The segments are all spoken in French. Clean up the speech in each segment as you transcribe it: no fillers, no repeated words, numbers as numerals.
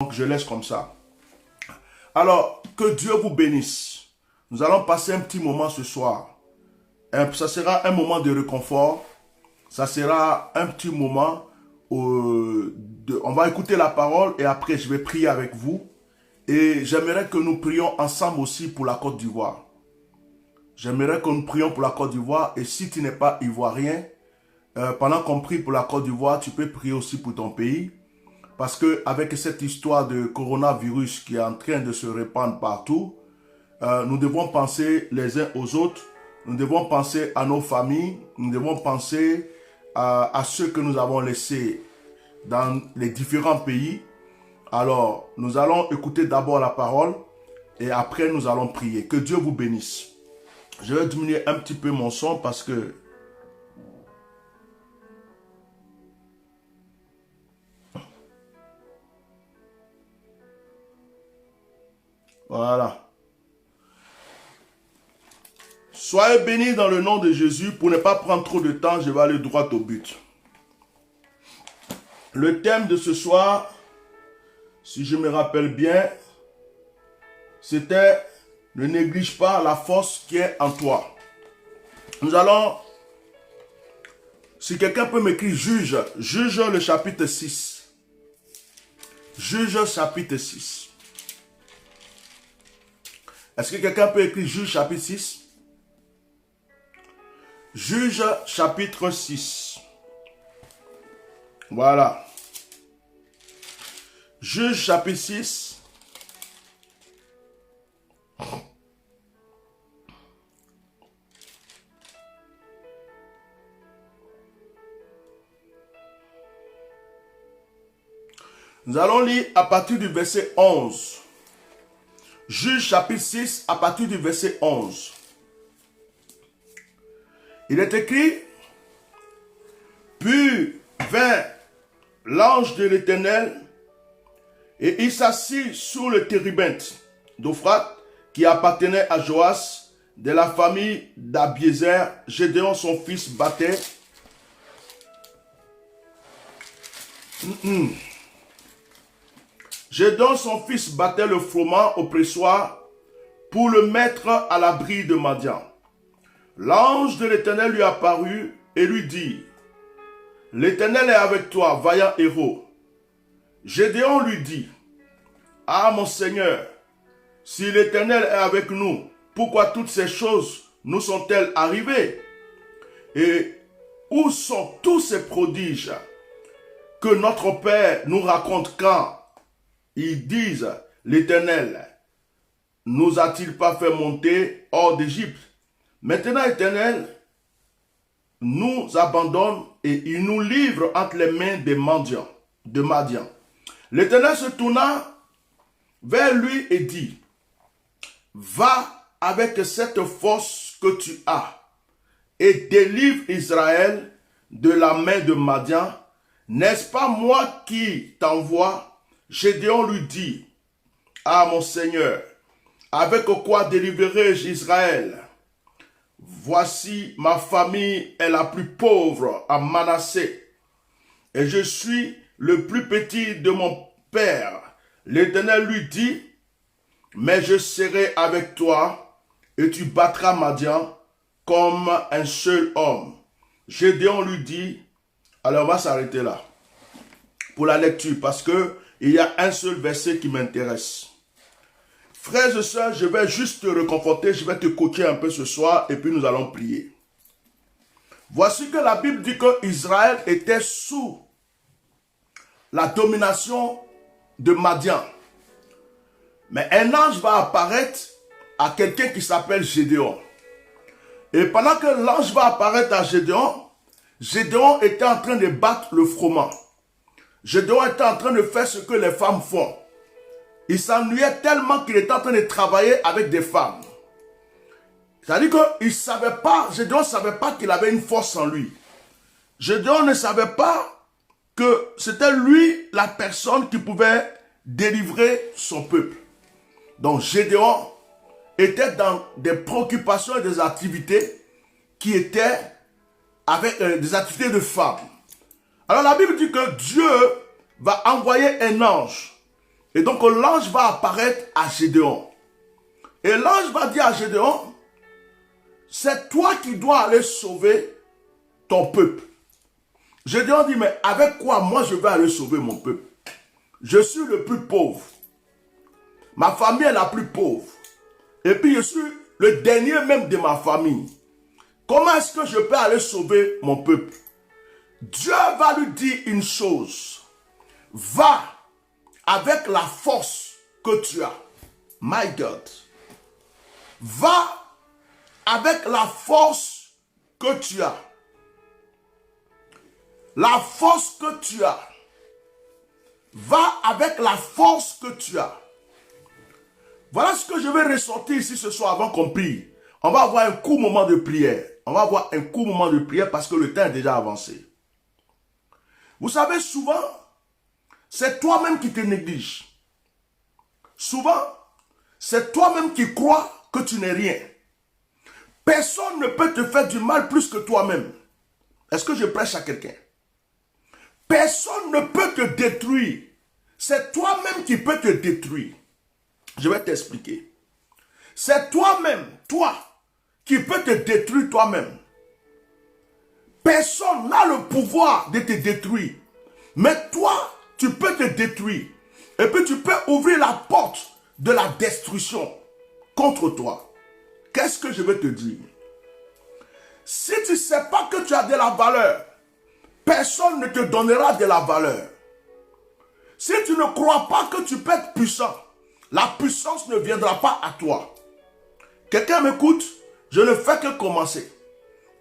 Donc je laisse comme ça. Alors, que Dieu vous bénisse. Nous allons passer un petit moment ce soir. Ça sera un moment de réconfort. Ça sera un petit moment où on va écouter la parole et après je vais prier avec vous. Et j'aimerais que nous prions ensemble aussi pour la Côte d'Ivoire. J'aimerais que nous prions pour la Côte d'Ivoire. Et si tu n'es pas ivoirien, pendant qu'on prie pour la Côte d'Ivoire, tu peux prier aussi pour ton pays. Parce qu'avec cette histoire de coronavirus qui est en train de se répandre partout, nous devons penser les uns aux autres. Nous devons penser à nos familles. Nous devons penser à ceux que nous avons laissés dans les différents pays. Alors, nous allons écouter d'abord la parole et après nous allons prier. Que Dieu vous bénisse. Je vais diminuer un petit peu mon son parce que... Voilà. Soyez bénis dans le nom de Jésus. Pour ne pas prendre trop de temps, je vais aller droit au but. Le thème de ce soir, si je me rappelle bien, c'était « Ne néglige pas la force qui est en toi ». Nous allons, si quelqu'un peut m'écrire Juge le chapitre 6. Juge chapitre 6. Est-ce que quelqu'un peut écrire Juge chapitre 6? Juge chapitre 6. Voilà. Juge chapitre 6. Nous allons lire à partir du verset 11. Juge chapitre 6 à partir du verset 11. Il est écrit, « Puis vint l'ange de l'Éternel et il s'assit sur le térébinthe d'Ophrate qui appartenait à Joas de la famille d'Abiézer. Gédéon son fils battait. Gédéon son fils battait le froment au pressoir pour le mettre à l'abri de Madian. L'ange de l'Éternel lui apparut et lui dit, « L'Éternel est avec toi, vaillant héros. » Gédéon lui dit, « Ah mon Seigneur, si l'Éternel est avec nous, pourquoi toutes ces choses nous sont-elles arrivées? Et où sont tous ces prodiges que notre Père nous raconte quand ils disent, l'Éternel nous a-t-il pas fait monter hors d'Égypte? Maintenant, l'Éternel nous abandonne et il nous livre entre les mains des mendiants, de Madian. L'Éternel se tourna vers lui et dit, va avec cette force que tu as et délivre Israël de la main de Madian. N'est-ce pas moi qui t'envoie? Gédéon lui dit, ah mon Seigneur, avec quoi délivrerai-je Israël? Voici ma famille est la plus pauvre à Manassé, et je suis le plus petit de mon père. L'Éternel lui dit, mais je serai avec toi, et tu battras Madian comme un seul homme. Gédéon lui dit, alors on va s'arrêter là pour la lecture, parce que il y a un seul verset qui m'intéresse. Frères et sœurs, je vais juste te réconforter, je vais te coacher un peu ce soir et puis nous allons prier. Voici que la Bible dit que Israël était sous la domination de Madian. Mais un ange va apparaître à quelqu'un qui s'appelle Gédéon. Et pendant que l'ange va apparaître à Gédéon, Gédéon était en train de battre le froment. Gédéon était en train de faire ce que les femmes font. Il s'ennuyait tellement qu'il était en train de travailler avec des femmes. C'est-à-dire qu'il ne savait pas, Gédéon ne savait pas qu'il avait une force en lui. Gédéon ne savait pas que c'était lui la personne qui pouvait délivrer son peuple. Donc Gédéon était dans des préoccupations et des activités qui étaient avec des activités de femmes. Alors la Bible dit que Dieu va envoyer un ange Et donc l'ange va apparaître à Gédéon. Et l'ange va dire à Gédéon, c'est toi qui dois aller sauver ton peuple. Gédéon dit, mais avec quoi moi je vais aller sauver mon peuple? Je suis le plus pauvre. Ma famille est la plus pauvre. Et puis je suis le dernier même de ma famille. Comment est-ce que je peux aller sauver mon peuple? Dieu va lui dire une chose. Va avec la force que tu as. My God. Va avec la force que tu as. La force que tu as. Va avec la force que tu as. Voilà ce que je vais ressortir ici ce soir avant qu'on prie. On va avoir un court moment de prière. On va avoir un court moment de prière parce que le temps est déjà avancé. Vous savez, souvent, c'est toi-même qui te négliges. Souvent, c'est toi-même qui crois que tu n'es rien. Personne ne peut te faire du mal plus que toi-même. Est-ce que je prêche à quelqu'un? Personne ne peut te détruire. C'est toi-même qui peux te détruire. Je vais t'expliquer. C'est toi-même, toi, qui peux te détruire toi-même. Personne n'a le pouvoir de te détruire. Mais toi, tu peux te détruire. Et puis tu peux ouvrir la porte de la destruction contre toi. Qu'est-ce que je vais te dire? Si tu ne sais pas que tu as de la valeur, personne ne te donnera de la valeur. Si tu ne crois pas que tu peux être puissant, la puissance ne viendra pas à toi. Quelqu'un m'écoute? Je ne fais que commencer.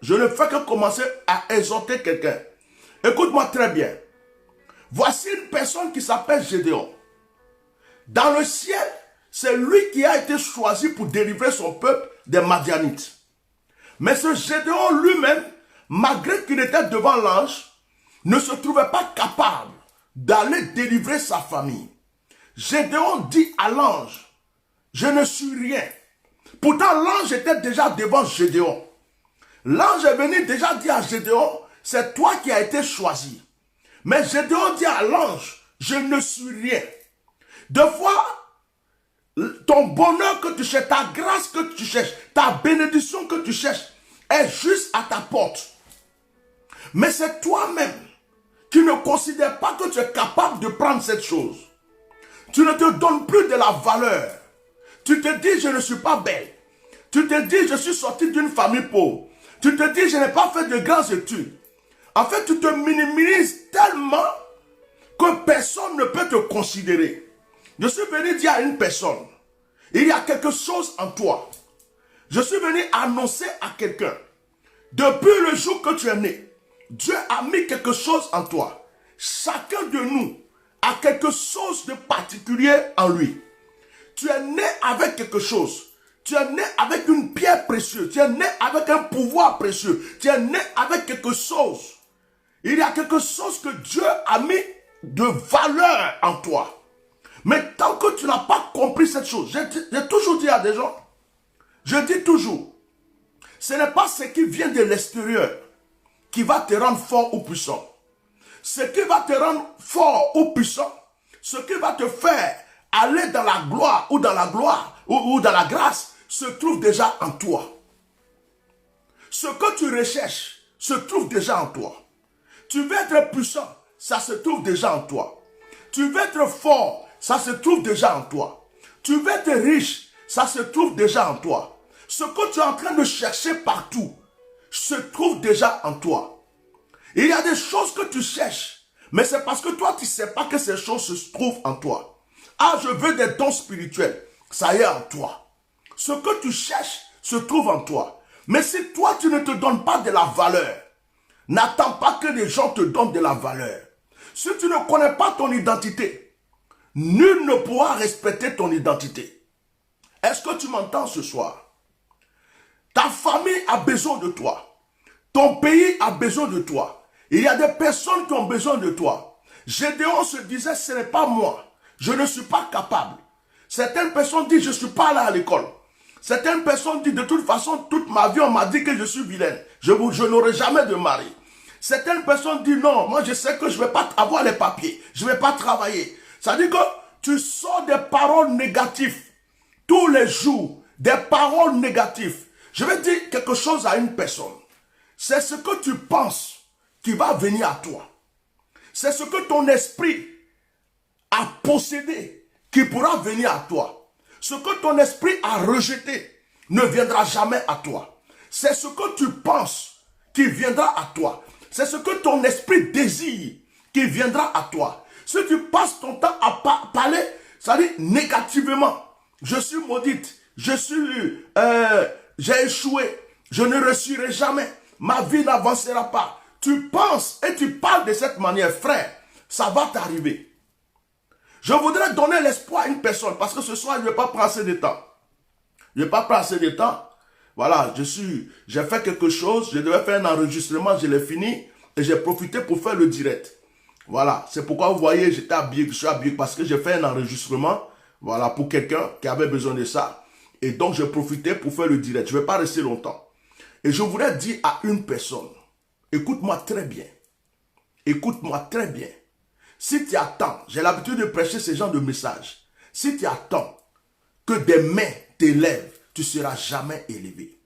Je ne fais que commencer à exhorter quelqu'un. Écoute-moi très bien. Voici une personne qui s'appelle Gédéon. Dans le ciel, c'est lui qui a été choisi pour délivrer son peuple des Madianites. Mais ce Gédéon lui-même, malgré qu'il était devant l'ange, ne se trouvait pas capable d'aller délivrer sa famille. Gédéon dit à l'ange, je ne suis rien. Pourtant l'ange était déjà devant Gédéon. L'ange est venu déjà dire à Gédéon, c'est toi qui as été choisi. Mais Gédéon dit à l'ange, je ne suis rien. Deux fois, ton bonheur que tu cherches, ta grâce que tu cherches, ta bénédiction que tu cherches, est juste à ta porte. Mais c'est toi-même qui ne considères pas que tu es capable de prendre cette chose. Tu ne te donnes plus de la valeur. Tu te dis, je ne suis pas belle. Tu te dis, je suis sorti d'une famille pauvre. Tu te dis, je n'ai pas fait de grandes études. En fait, tu te minimises tellement que personne ne peut te considérer. Je suis venu dire à une personne, il y a quelque chose en toi. Je suis venu annoncer à quelqu'un, depuis le jour que tu es né, Dieu a mis quelque chose en toi. Chacun de nous a quelque chose de particulier en lui. Tu es né avec quelque chose. Tu es né avec une pierre précieuse. Tu es né avec un pouvoir précieux. Tu es né avec quelque chose. Il y a quelque chose que Dieu a mis de valeur en toi. Mais tant que tu n'as pas compris cette chose, j'ai toujours dit à des gens, je dis toujours, ce n'est pas ce qui vient de l'extérieur qui va te rendre fort ou puissant. Ce qui va te rendre fort ou puissant, ce qui va te faire aller dans la gloire ou dans la grâce, se trouve déjà en toi. Ce que tu recherches se trouve déjà en toi. Tu veux être puissant, ça se trouve déjà en toi. Tu veux être fort, ça se trouve déjà en toi. Tu veux être riche, ça se trouve déjà en toi. Ce que tu es en train de chercher partout se trouve déjà en toi. Il y a des choses que tu cherches, mais c'est parce que toi tu ne sais pas que ces choses se trouvent en toi. Ah, je veux des dons spirituels, ça y est en toi. Ce que tu cherches se trouve en toi. Mais si toi tu ne te donnes pas de la valeur, n'attends pas que les gens te donnent de la valeur. Si tu ne connais pas ton identité, nul ne pourra respecter ton identité. Est-ce que tu m'entends ce soir? Ta famille a besoin de toi. Ton pays a besoin de toi. Il y a des personnes qui ont besoin de toi. Gédéon se disait, ce n'est pas moi. Je ne suis pas capable. Certaines personnes disent, je ne suis pas allé à l'école. Certaines personnes disent, de toute façon, toute ma vie, on m'a dit que je suis vilaine. Je n'aurai jamais de mari. Certaines personnes disent, non, moi je sais que je ne vais pas avoir les papiers. Je ne vais pas travailler. Ça veut dire que tu sors des paroles négatives tous les jours, des paroles négatives. Je vais dire quelque chose à une personne. C'est ce que tu penses qui va venir à toi. C'est ce que ton esprit a possédé qui pourra venir à toi. Ce que ton esprit a rejeté ne viendra jamais à toi. C'est ce que tu penses qui viendra à toi. C'est ce que ton esprit désire qui viendra à toi. Si tu passes ton temps à parler, ça dit négativement, je suis maudite, j'ai échoué, je ne réussirai jamais, ma vie n'avancera pas. Tu penses et tu parles de cette manière, frère, ça va t'arriver. Je voudrais donner l'espoir à une personne parce que ce soir, je ne vais pas prendre assez de temps. Je ne vais pas prendre assez de temps. Voilà, j'ai fait quelque chose, je devais faire un enregistrement, je l'ai fini et j'ai profité pour faire le direct. Voilà, c'est pourquoi vous voyez, je suis habillé parce que j'ai fait un enregistrement, voilà, pour quelqu'un qui avait besoin de ça. Et donc, j'ai profité pour faire le direct. Je ne vais pas rester longtemps. Et je voudrais dire à une personne, écoute-moi très bien. Écoute-moi très bien. Si tu attends, j'ai l'habitude de prêcher ce genre de message. Si tu attends que des mains t'élèvent, tu ne seras jamais élevé.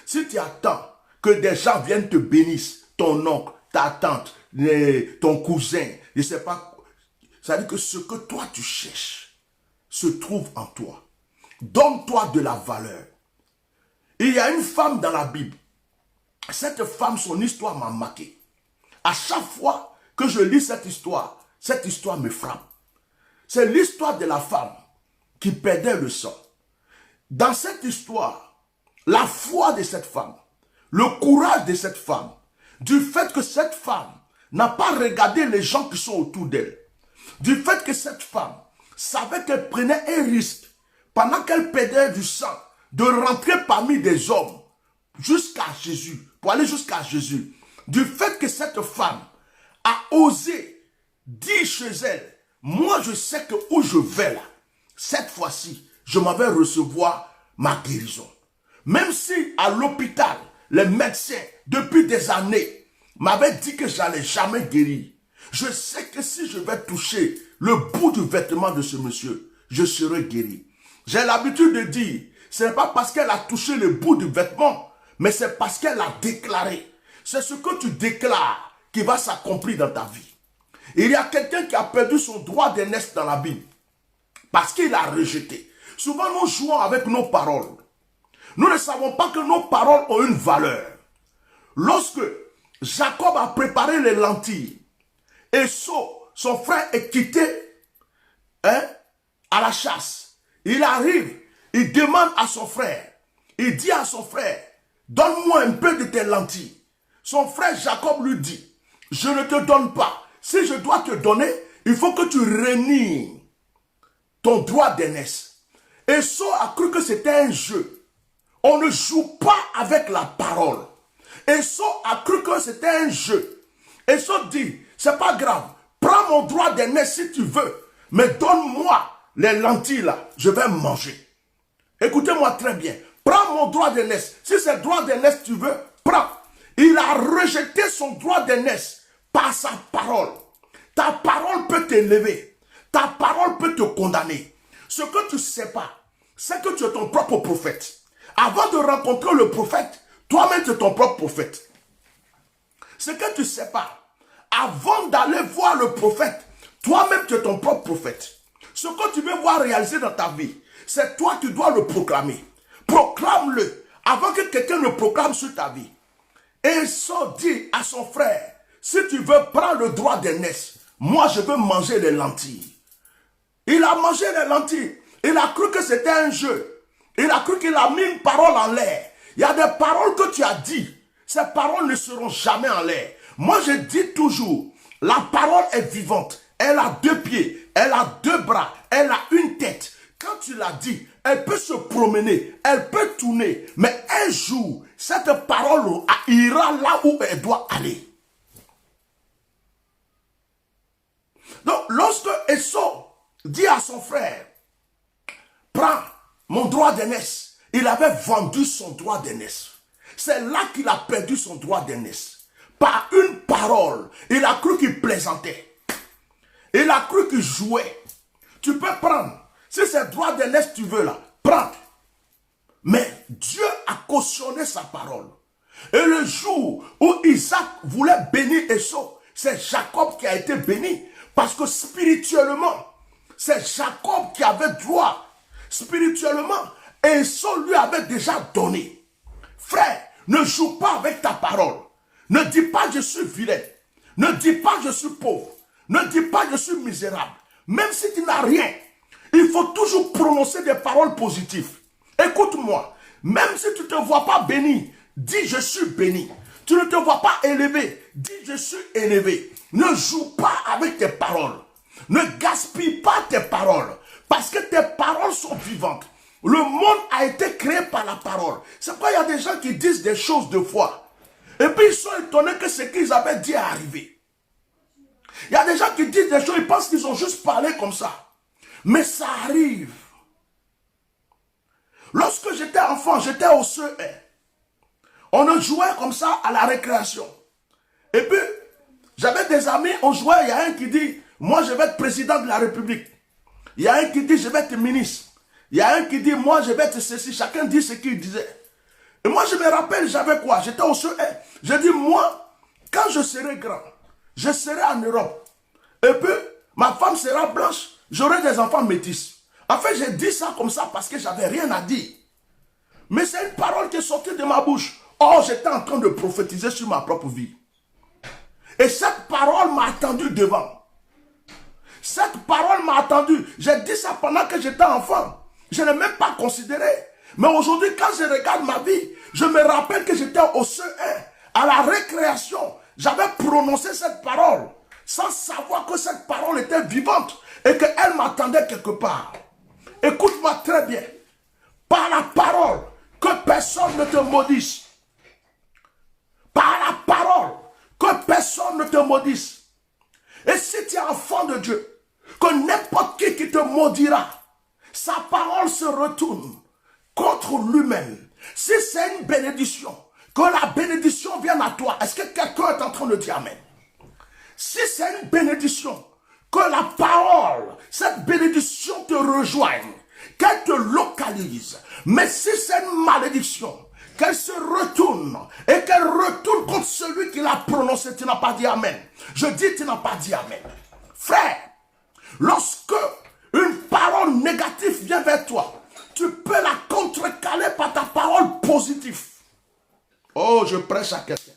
Si tu attends que des gens viennent te bénir, ton oncle, ta tante, ton cousin, je ne sais pas, ça veut dire que ce que toi tu cherches se trouve en toi. Donne-toi de la valeur. Il y a une femme dans la Bible. Cette femme, son histoire m'a marqué. À chaque fois que je lis cette histoire me frappe. C'est l'histoire de la femme qui perdait le sang. Dans cette histoire, la foi de cette femme, le courage de cette femme, du fait que cette femme n'a pas regardé les gens qui sont autour d'elle, du fait que cette femme savait qu'elle prenait un risque pendant qu'elle perdait du sang, de rentrer parmi des hommes jusqu'à Jésus, pour aller jusqu'à Jésus, du fait que cette femme a osé dire chez elle, moi je sais que où je vais là, cette fois-ci, je m'en vais recevoir ma guérison. Même si à l'hôpital, les médecins, depuis des années, m'avaient dit que j'allais jamais guérir, je sais que si je vais toucher le bout du vêtement de ce monsieur, je serai guéri. J'ai l'habitude de dire, ce n'est pas parce qu'elle a touché le bout du vêtement, mais c'est parce qu'elle a déclaré. C'est ce que tu déclares qui va s'accomplir dans ta vie. Il y a quelqu'un qui a perdu son droit d'aînesse dans la Bible parce qu'il a rejeté. Souvent, nous jouons avec nos paroles. Nous ne savons pas que nos paroles ont une valeur. Lorsque Jacob a préparé les lentilles, Esau, son frère, est quitté à la chasse. Il arrive, il demande à son frère, il dit à son frère, donne-moi un peu de tes lentilles. Son frère Jacob lui dit, je ne te donne pas. Si je dois te donner, il faut que tu renies ton droit d'aînesse. Esau a cru que c'était un jeu. On ne joue pas avec la parole. Esau a cru que c'était un jeu. Esau dit, c'est pas grave, prends mon droit d'aînesse si tu veux, mais donne-moi les lentilles là, je vais manger. Écoutez-moi très bien, prends mon droit d'aînesse. Si c'est droit d'aînesse tu veux, prends. Il a rejeté son droit d'aînesse par sa parole. Ta parole peut t'élever. Ta parole peut te condamner. Ce que tu ne sais pas, c'est que tu es ton propre prophète. Avant de rencontrer le prophète, toi-même tu es ton propre prophète. Ce que tu ne sais pas, avant d'aller voir le prophète, toi-même tu es ton propre prophète. Ce que tu veux voir réaliser dans ta vie, c'est toi qui dois le proclamer. Proclame-le avant que quelqu'un ne proclame sur ta vie. Et ça dit à son frère, si tu veux prendre le droit d'aînesse, moi je veux manger les lentilles. Il a mangé les lentilles. Il a cru que c'était un jeu. Il a cru qu'il a mis une parole en l'air. Il y a des paroles que tu as dit. Ces paroles ne seront jamais en l'air. Moi je dis toujours, la parole est vivante. Elle a deux pieds, elle a deux bras, elle a une tête. Quand tu l'as dit, elle peut se promener, elle peut tourner. Mais un jour, cette parole ira là où elle doit aller. Donc, lorsque Esau dit à son frère, prends mon droit d'aînesse, il avait vendu son droit d'aînesse. C'est là qu'il a perdu son droit d'aînesse. Par une parole, il a cru qu'il plaisantait. Il a cru qu'il jouait. Tu peux prendre. Si c'est droit d'aînesse que tu veux là, prends. Mais Dieu a cautionné sa parole. Et le jour où Isaac voulait bénir Esau, c'est Jacob qui a été béni. Parce que spirituellement, c'est Jacob qui avait droit. Spirituellement, Esau lui avait déjà donné. Frère, ne joue pas avec ta parole. Ne dis pas je suis vilain. Ne dis pas je suis pauvre. Ne dis pas je suis misérable. Même si tu n'as rien, il faut toujours prononcer des paroles positives. Écoute-moi, même si tu ne te vois pas béni, dis je suis béni. Tu ne te vois pas élevé, dis je suis élevé. Ne joue pas avec tes paroles. Ne gaspille pas tes paroles. Parce que tes paroles sont vivantes. Le monde a été créé par la parole. C'est pourquoi il y a des gens qui disent des choses de foi. Et puis ils sont étonnés que ce qu'ils avaient dit est arrivé. Il y a des gens qui disent des choses, ils pensent qu'ils ont juste parlé comme ça. Mais ça arrive. Lorsque j'étais enfant, j'étais au CE. On ne jouait comme ça à la récréation. Et puis, j'avais des amis, on jouait, il y a un qui dit, moi je vais être président de la République. Il y a un qui dit, je vais être ministre. Il y a un qui dit, moi je vais être ceci. Chacun dit ce qu'il disait. Et moi je me rappelle, j'avais quoi? J'étais au CE. J'ai dit, moi, quand je serai grand, je serai en Europe. Et puis, ma femme sera blanche, j'aurai des enfants métis. En fait, j'ai dit ça comme ça parce que j'avais rien à dire. Mais c'est une parole qui est sortie de ma bouche. Oh, j'étais en train de prophétiser sur ma propre vie. Et cette parole m'a attendu devant. Cette parole m'a attendu. J'ai dit ça pendant que j'étais enfant. Je n'ai même pas considéré. Mais aujourd'hui, quand je regarde ma vie, je me rappelle que j'étais au CE1, à la récréation. J'avais prononcé cette parole sans savoir que cette parole était vivante et qu'elle m'attendait quelque part. Écoute-moi très bien. Par la parole, que personne ne te maudisse. Par la parole, que personne ne te maudisse. Et si tu es enfant de Dieu, que n'importe qui te maudira, sa parole se retourne contre lui-même. Si c'est une bénédiction, que la bénédiction vienne à toi. Est-ce que quelqu'un est en train de dire amen? Si c'est une bénédiction, que la parole, cette bénédiction te rejoigne, qu'elle te localise. Mais si c'est une malédiction, qu'elle se retourne et qu'elle retourne contre celui qui l'a prononcé. Tu n'as pas dit amen. Je dis tu n'as pas dit amen. Frère, lorsque une parole négative vient vers toi, tu peux la contrecaler par ta parole positive. Oh, je prêche à quelqu'un.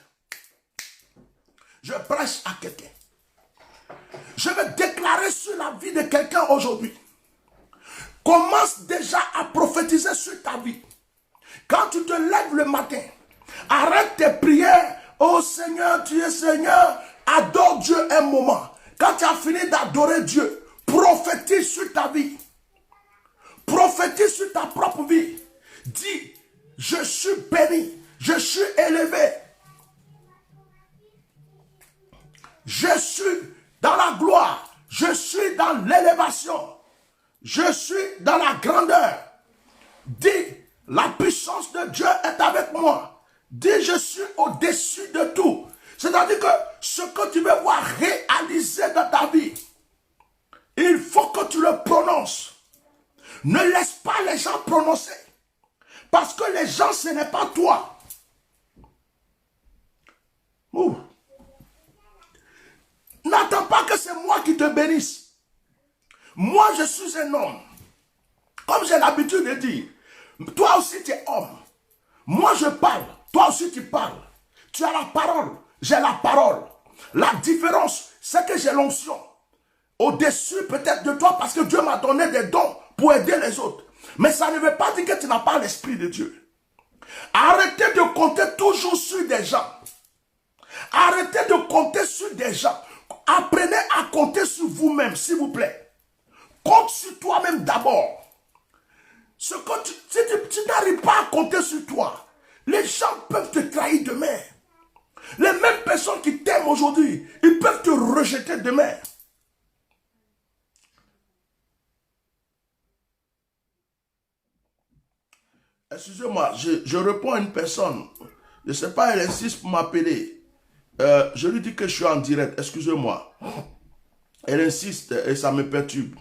Je prêche à quelqu'un. Je vais déclarer sur la vie de quelqu'un aujourd'hui. Commence déjà à prophétiser sur ta vie. Quand tu te lèves le matin, arrête tes prières. Oh Seigneur, tu es Seigneur. Adore Dieu un moment. Quand tu as fini d'adorer Dieu, prophétise sur ta vie. Prophétise sur ta propre vie. Dis, je suis béni. Je suis élevé. Je suis dans la gloire. Je suis dans l'élévation. Je suis dans la grandeur. Dis, la puissance de Dieu est avec moi. Dis, je suis au-dessus de tout. C'est-à-dire que ce que tu veux voir réalisé dans ta vie, il faut que tu le prononces. Ne laisse pas les gens prononcer. Parce que les gens, ce n'est pas toi. N'attends pas que c'est moi qui te bénisse. Moi, je suis un homme. Comme j'ai l'habitude de dire, toi aussi tu es homme. Moi je parle, toi aussi tu parles. Tu as la parole, j'ai la parole. La différence, c'est que j'ai l'onction. Au-dessus peut-être de toi parce que Dieu m'a donné des dons pour aider les autres. Mais ça ne veut pas dire que tu n'as pas l'esprit de Dieu. Arrêtez de compter toujours sur des gens. Arrêtez de compter sur des gens. Apprenez à compter sur vous-même, s'il vous plaît. Compte sur toi-même d'abord. Si tu n'arrives pas à compter sur toi, les gens peuvent te trahir demain. Les mêmes personnes qui t'aiment aujourd'hui, ils peuvent te rejeter demain. Excusez-moi, je réponds à une personne. Je ne sais pas, elle insiste pour m'appeler. Je lui dis que je suis en direct, excusez-moi. Elle insiste et ça me perturbe.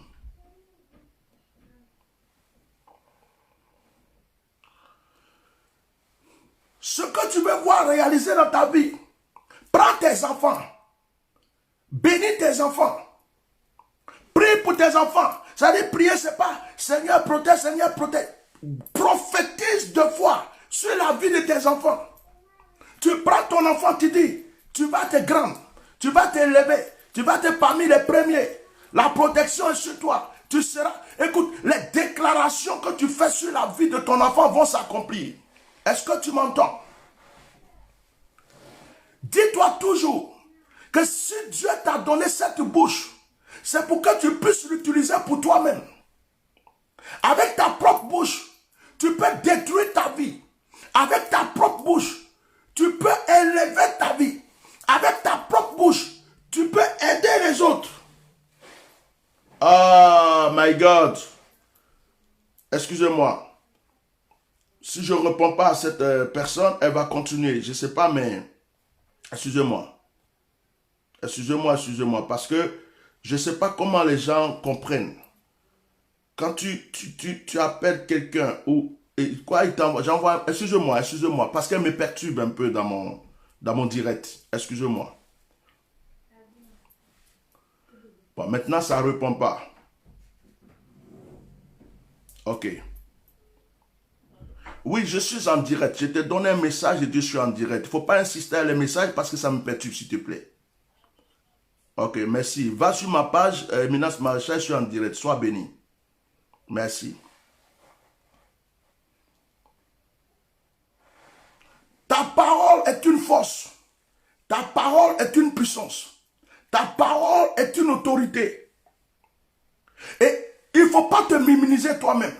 Ce que tu veux voir réaliser dans ta vie, prends tes enfants. Bénis tes enfants. Prie pour tes enfants. Ça dit prier, c'est pas Seigneur protège, Seigneur protège. Prophétise de foi sur la vie de tes enfants. Tu prends ton enfant, tu dis, tu vas te grandir, tu vas t'élever, tu vas être parmi les premiers. La protection est sur toi. Tu seras, écoute, les déclarations que tu fais sur la vie de ton enfant vont s'accomplir. Est-ce que tu m'entends? Dis-toi toujours que si Dieu t'a donné cette bouche, c'est pour que tu puisses l'utiliser pour toi-même. Avec ta propre bouche, tu peux détruire ta vie. Avec ta propre bouche, tu peux élever ta vie. Avec ta propre bouche, tu peux aider les autres. Oh my God. Excusez-moi. Si je ne réponds pas à cette personne, elle va continuer. Je ne sais pas, mais excusez-moi. Excusez-moi. Parce que je ne sais pas comment les gens comprennent. Quand tu appelles quelqu'un ou quoi, il t'envoie, j'envoie, excusez-moi, parce qu'elle me perturbe un peu dans mon direct. Excusez-moi. Bon, maintenant, ça ne répond pas. Ok. Oui, je suis en direct. Je t'ai donné un message et je suis en direct. Il ne faut pas insister à les messages parce que ça me perturbe, s'il te plaît. Ok, merci. Va sur ma page, Minas Maréchal, je suis en direct. Sois béni. Merci. Ta parole est une force. Ta parole est une puissance. Ta parole est une autorité. Et il ne faut pas te minimiser toi-même.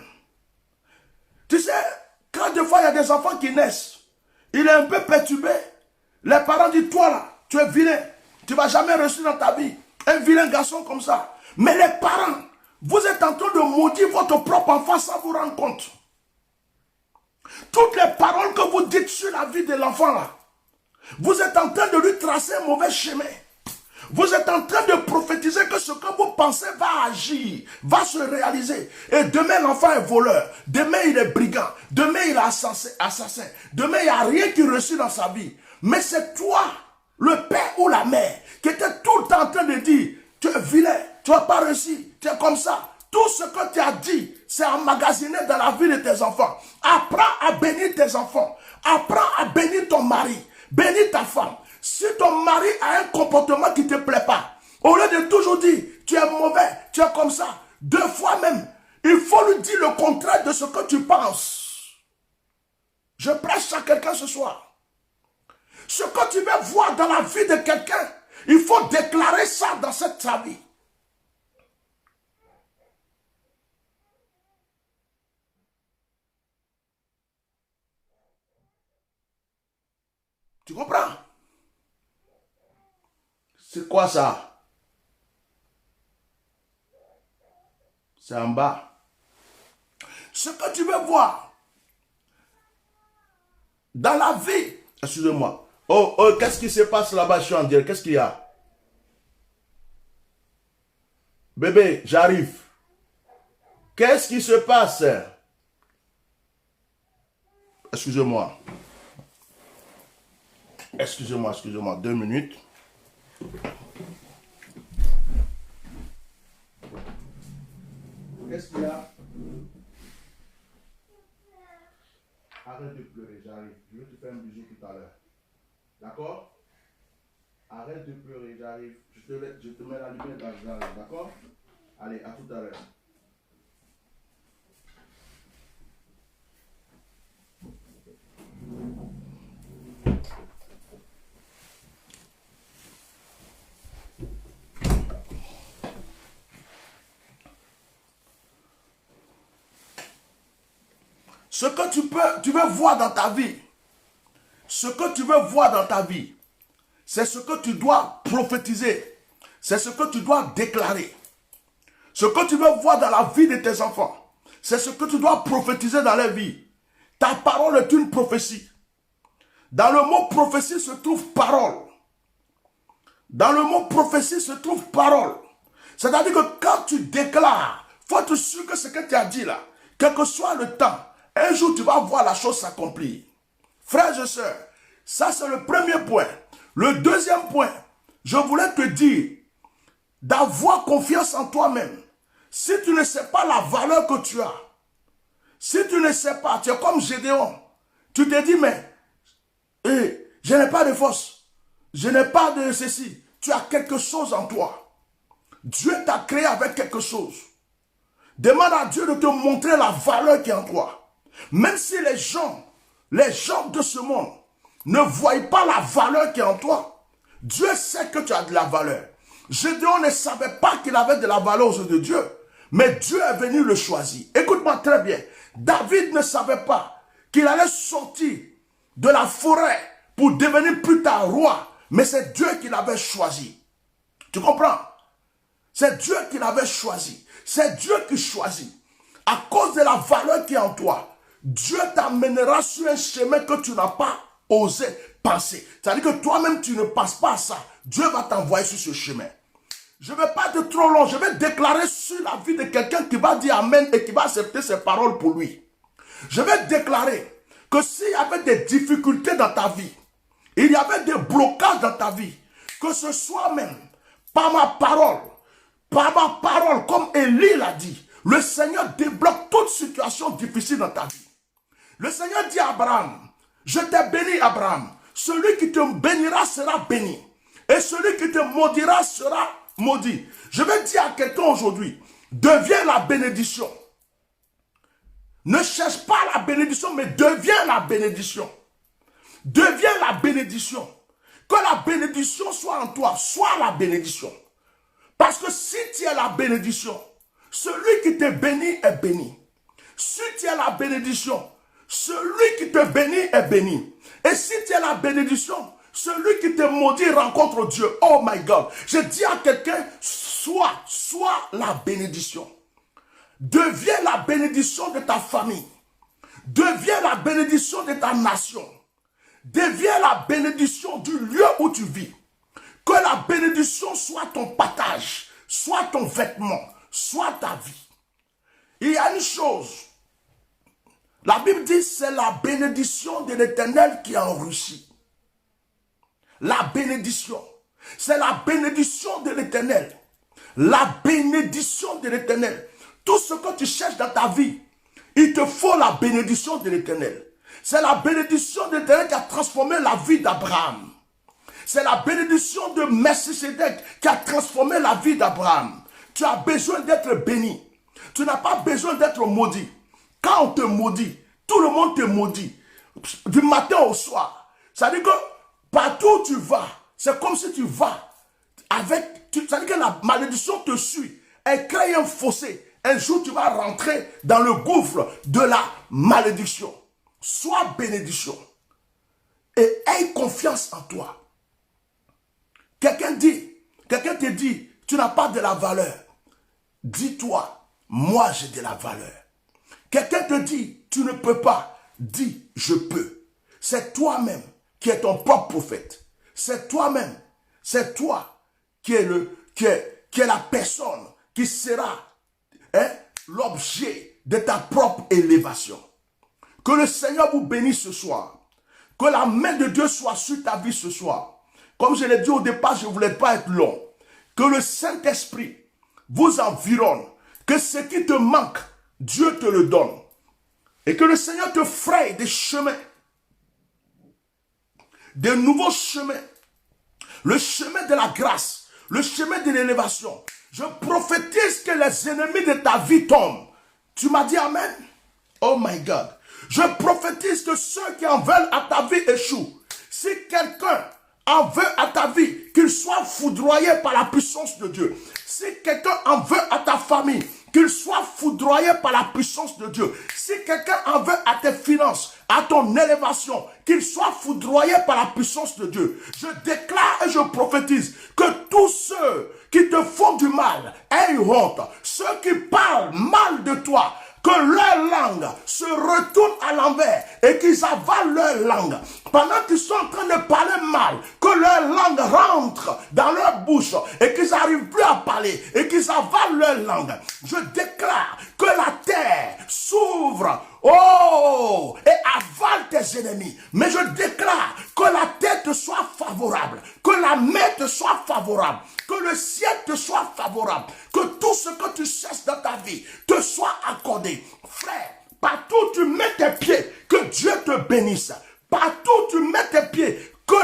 Tu sais, quand des fois il y a des enfants qui naissent, il est un peu perturbé. Les parents disent, toi là, tu es vilain. Tu ne vas jamais réussir dans ta vie. Un vilain garçon comme ça. Mais les parents, vous êtes en train de maudire votre propre enfant sans vous rendre compte. Toutes les paroles que vous dites sur la vie de l'enfant là, vous êtes en train de lui tracer un mauvais chemin. Vous êtes en train de prophétiser que ce que vous pensez va agir, va se réaliser. Et demain, l'enfant est voleur. Demain, il est brigand. Demain, il est assassin. Demain, il n'y a rien qui réussit dans sa vie. Mais c'est toi, le père ou la mère, qui était tout le temps en train de dire, tu es vilain, tu n'as pas réussi, tu es comme ça. Tout ce que tu as dit, c'est emmagasiné dans la vie de tes enfants. Apprends à bénir tes enfants. Apprends à bénir ton mari. Bénis ta femme. Si ton mari a un comportement qui ne te plaît pas, au lieu de toujours dire, tu es mauvais, tu es comme ça, 2 fois même, il faut lui dire le contraire de ce que tu penses. Je prêche à quelqu'un ce soir. Ce que tu veux voir dans la vie de quelqu'un, il faut déclarer ça dans sa vie. Tu comprends? C'est quoi ça? C'est en bas. Ce que tu veux voir dans la vie. Excusez-moi. Oh, qu'est-ce qui se passe là-bas? Je suis en direct. Qu'est-ce qu'il y a? Bébé, j'arrive. Qu'est-ce qui se passe? Excusez-moi. Excusez-moi. 2 minutes. Qu'est-ce qu'il y a? Arrête de pleurer, j'arrive. Je vais te faire un bisou tout à l'heure. D'accord? Arrête de pleurer, j'arrive. Je te mets la lumière dans le jardin, d'accord? Allez, à tout à l'heure. Ce que tu veux voir dans ta vie, c'est ce que tu dois prophétiser. C'est ce que tu dois déclarer. Ce que tu veux voir dans la vie de tes enfants, c'est ce que tu dois prophétiser dans leur vie. Ta parole est une prophétie. Dans le mot prophétie se trouve parole. Dans le mot prophétie se trouve parole. C'est-à-dire que quand tu déclares, il faut être sûr que ce que tu as dit là, quel que soit le temps, un jour tu vas voir la chose s'accomplir. Frères et sœurs, ça c'est le premier point. Le deuxième point, je voulais te dire d'avoir confiance en toi-même. Si tu ne sais pas la valeur que tu as, si tu ne sais pas, tu es comme Gédéon, tu te dis, mais je n'ai pas de force, je n'ai pas de ceci. Tu as quelque chose en toi. Dieu t'a créé avec quelque chose. Demande à Dieu de te montrer la valeur qui est en toi. Même si les gens de ce monde ne voient pas la valeur qui est en toi, Dieu sait que tu as de la valeur. Gédéon ne savait pas qu'il avait de la valeur aux yeux de Dieu, mais Dieu est venu le choisir. Écoute-moi très bien. David ne savait pas qu'il allait sortir de la forêt pour devenir plus tard roi, mais c'est Dieu qui l'avait choisi. Tu comprends? C'est Dieu qui l'avait choisi. C'est Dieu qui choisit. À cause de la valeur qui est en toi, Dieu t'amènera sur un chemin que tu n'as pas osé penser. C'est-à-dire que toi-même, tu ne penses pas à ça. Dieu va t'envoyer sur ce chemin. Je ne vais pas être trop long. Je vais déclarer sur la vie de quelqu'un qui va dire Amen et qui va accepter ses paroles pour lui. Je vais déclarer que s'il y avait des difficultés dans ta vie, il y avait des blocages dans ta vie, que ce soit même par ma parole, comme Élie l'a dit, le Seigneur débloque toute situation difficile dans ta vie. Le Seigneur dit à Abraham, je t'ai béni Abraham, celui qui te bénira sera béni, et celui qui te maudira sera maudit. Je vais dire à quelqu'un aujourd'hui, deviens la bénédiction. Ne cherche pas la bénédiction, mais deviens la bénédiction. Deviens la bénédiction. Que la bénédiction soit en toi, sois la bénédiction. Parce que si tu es la bénédiction, celui qui te bénit est béni. Si tu es la bénédiction, celui qui te bénit est béni. Et si tu es la bénédiction, celui qui te maudit rencontre Dieu. Oh my God. Je dis à quelqu'un, sois la bénédiction. Deviens la bénédiction de ta famille. Deviens la bénédiction de ta nation. Deviens la bénédiction du lieu où tu vis. Que la bénédiction soit ton partage, soit ton vêtement, soit ta vie. Il y a une chose. La Bible dit c'est la bénédiction de l'Éternel qui enrichit. La bénédiction. C'est la bénédiction de l'Éternel. La bénédiction de l'Éternel. Tout ce que tu cherches dans ta vie, il te faut la bénédiction de l'Éternel. C'est la bénédiction de l'Éternel qui a transformé la vie d'Abraham. C'est la bénédiction de Melchisédek qui a transformé la vie d'Abraham. Tu as besoin d'être béni. Tu n'as pas besoin d'être maudit. Quand on te maudit, tout le monde te maudit. Du matin au soir. Ça veut dire que partout où tu vas, c'est comme si tu vas avec... Ça veut dire que la malédiction te suit. Elle crée un fossé. Un jour, tu vas rentrer dans le gouffre de la malédiction. Sois bénédiction. Et aie confiance en toi. Quelqu'un te dit, tu n'as pas de la valeur. Dis-toi, moi j'ai de la valeur. Quelqu'un te dit, tu ne peux pas. Dis, je peux. C'est toi-même qui es ton propre prophète. C'est toi-même. C'est toi qui es la personne qui sera l'objet de ta propre élévation. Que le Seigneur vous bénisse ce soir. Que la main de Dieu soit sur ta vie ce soir. Comme je l'ai dit au départ, je ne voulais pas être long. Que le Saint-Esprit vous environne. Que ce qui te manque, Dieu te le donne. Et que le Seigneur te fraye des chemins. Des nouveaux chemins. Le chemin de la grâce. Le chemin de l'élévation. Je prophétise que les ennemis de ta vie tombent. Tu m'as dit Amen? Oh my God. Je prophétise que ceux qui en veulent à ta vie échouent. Si quelqu'un en veut à ta vie, qu'il soit foudroyé par la puissance de Dieu. Si quelqu'un en veut à ta famille, qu'il soit foudroyé par la puissance de Dieu. Si quelqu'un en veut à tes finances, à ton élévation, qu'il soit foudroyé par la puissance de Dieu. Je déclare et je prophétise que tous ceux qui te font du mal aient honte. Ceux qui parlent mal de toi, que leur langue se retourne à l'envers et qu'ils avalent leur langue. Pendant qu'ils sont en train de parler mal, que leur langue rentre dans leur bouche et qu'ils n'arrivent plus à parler et qu'ils avalent leur langue. Je déclare que la terre s'ouvre, et avale tes tes ennemis. Mais je déclare que la terre te soit favorable, que la mer te soit favorable, que le ciel te soit favorable, que tout ce que tu cherches dans ta vie te soit accordé. Frère, partout où tu mets tes pieds, que Dieu te bénisse. Partout où tu mets tes pieds, que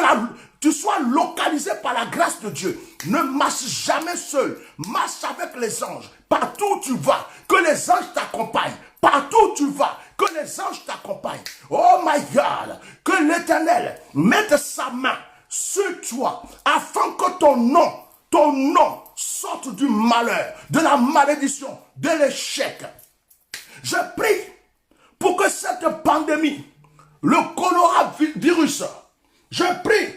tu sois localisé par la grâce de Dieu. Ne marche jamais seul, marche avec les anges. Partout où tu vas, que les anges t'accompagnent. Partout où tu vas, que les anges t'accompagnent. Oh my God, que l'Éternel mette sa main sur toi, afin que ton nom sorte du malheur, de la malédiction, de l'échec. Je prie pour que cette pandémie, le coronavirus, je prie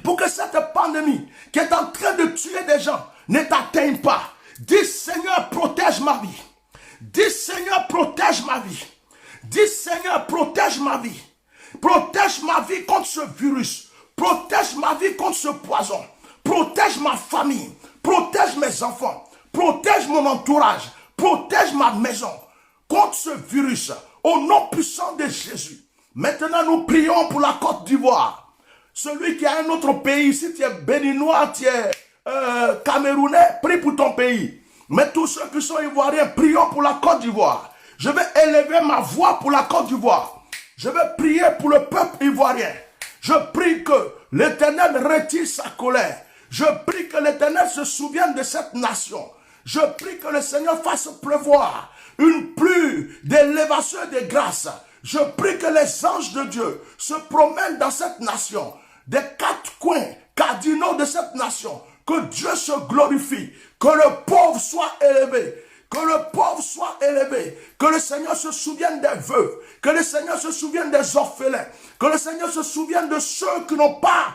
pour que cette pandémie qui est en train de tuer des gens ne t'atteigne pas. Dis Seigneur, protège ma vie. Dis Seigneur, protège ma vie. Dis Seigneur, protège ma vie. Protège ma vie contre ce virus. Protège ma vie contre ce poison. Protège ma famille. Protège mes enfants. Protège mon entourage. Protège ma maison contre ce virus. Au nom puissant de Jésus. Maintenant, nous prions pour la Côte d'Ivoire. Celui qui a un autre pays, si tu es béninois, tu es camerounais, prie pour ton pays. Mais tous ceux qui sont ivoiriens, prions pour la Côte d'Ivoire. Je vais élever ma voix pour la Côte d'Ivoire. Je vais prier pour le peuple ivoirien. Je prie que l'Éternel retire sa colère. Je prie que l'Éternel se souvienne de cette nation. Je prie que le Seigneur fasse pleuvoir une pluie d'élévation et de grâce. Je prie que les anges de Dieu se promènent dans cette nation, des quatre coins cardinaux de cette nation. Que Dieu se glorifie, que le pauvre soit élevé, que le pauvre soit élevé, que le Seigneur se souvienne des veuves, que le Seigneur se souvienne des orphelins, que le Seigneur se souvienne de ceux qui n'ont pas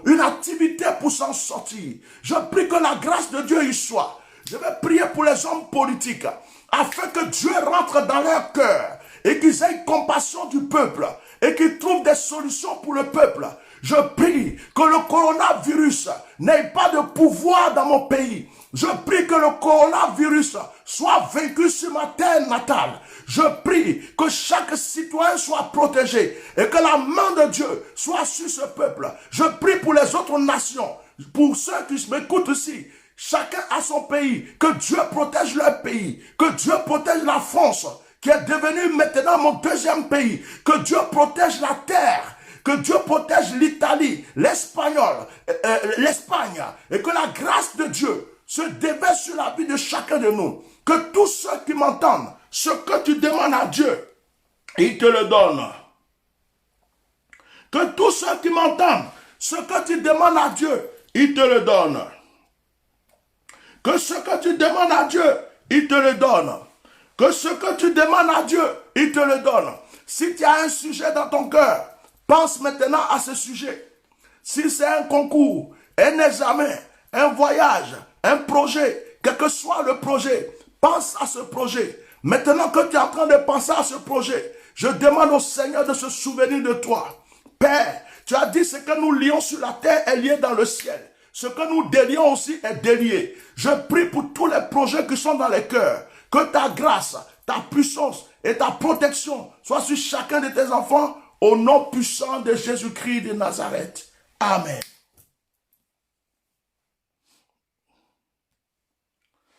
une activité pour s'en sortir. Je prie que la grâce de Dieu y soit. Je vais prier pour les hommes politiques, afin que Dieu rentre dans leur cœur et qu'ils aient compassion du peuple et qu'ils trouvent des solutions pour le peuple. Je prie que le coronavirus n'ait pas de pouvoir dans mon pays. Je prie que le coronavirus soit vaincu sur ma terre natale. Je prie que chaque citoyen soit protégé et que la main de Dieu soit sur ce peuple. Je prie pour les autres nations, pour ceux qui m'écoutent ici. Chacun a son pays. Que Dieu protège leur pays. Que Dieu protège la France, qui est devenue maintenant mon deuxième pays. Que Dieu protège la terre. Que Dieu protège l'Italie, l'Espagne, et que la grâce de Dieu se déverse sur la vie de chacun de nous. Que tous ceux qui m'entendent, ce que tu demandes à Dieu, il te le donne. Que tous ceux qui m'entendent, ce que tu demandes à Dieu, il te le donne. Que ce que tu demandes à Dieu, il te le donne. Que ce que tu demandes à Dieu, il te le donne. Si tu as un sujet dans ton cœur, pense maintenant à ce sujet. Si c'est un concours, un examen, un voyage, un projet, quel que soit le projet, pense à ce projet. Maintenant que tu es en train de penser à ce projet, je demande au Seigneur de se souvenir de toi. Père, tu as dit ce que nous lions sur la terre est lié dans le ciel. Ce que nous délions aussi est délié. Je prie pour tous les projets qui sont dans les cœurs. Que ta grâce, ta puissance et ta protection soient sur chacun de tes enfants. Au nom puissant de Jésus-Christ de Nazareth. Amen.